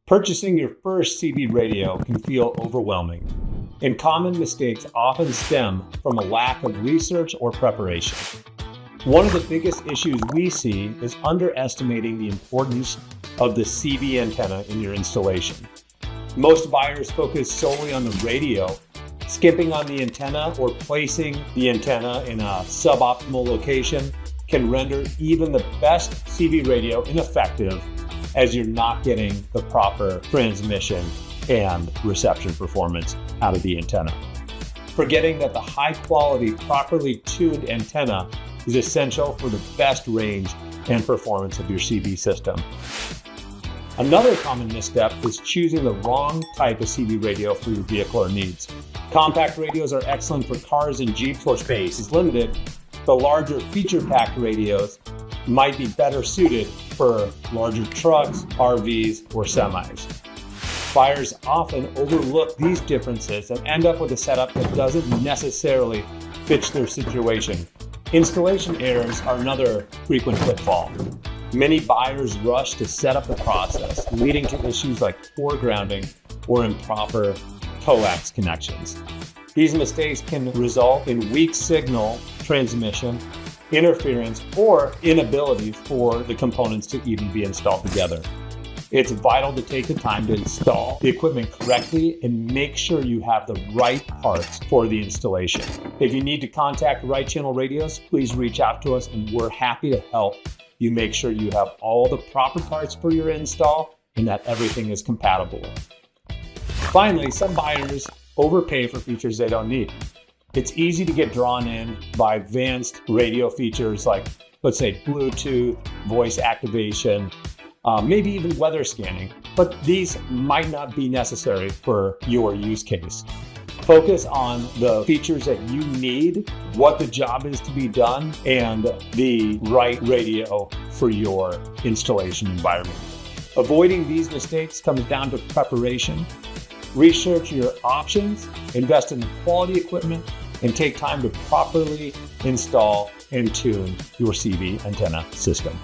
Purchasing your first CB radio can feel overwhelming, and common mistakes often stem from a lack of research or preparation. One of the biggest issues we see is underestimating the importance of the CB antenna in your installation. Most buyers focus solely on the radio, skipping on the antenna or placing the antenna in a suboptimal location can render even the best CB radio ineffective, as you're not getting the proper transmission and reception performance out of the antenna. Forgetting that the high quality, properly tuned antenna is essential for the best range and performance of your CB system. Another common misstep is choosing the wrong type of CB radio for your vehicle or needs. Compact radios are excellent for cars and Jeeps where space is limited. The larger feature-packed radios might be better suited for larger trucks, RVs, or semis. Buyers often overlook these differences and end up with a setup that doesn't necessarily fit their situation. Installation errors are another frequent pitfall. Many buyers rush to set up the process, leading to issues like poor grounding or improper coax connections. These mistakes can result in weak signal transmission, interference, or inability for the components to even be installed together. It's vital to take the time to install the equipment correctly and make sure you have the right parts for the installation. If you need to contact Right Channel Radios, please reach out to us and we're happy to help you make sure you have all the proper parts for your install and that everything is compatible. Finally, some buyers overpay for features they don't need. It's easy to get drawn in by advanced radio features like, let's say, Bluetooth, voice activation, maybe even weather scanning, but these might not be necessary for your use case. Focus on the features that you need, what the job is to be done, and the right radio for your installation environment. Avoiding these mistakes comes down to preparation. Research your options, invest in quality equipment, and take time to properly install and tune your CB antenna system.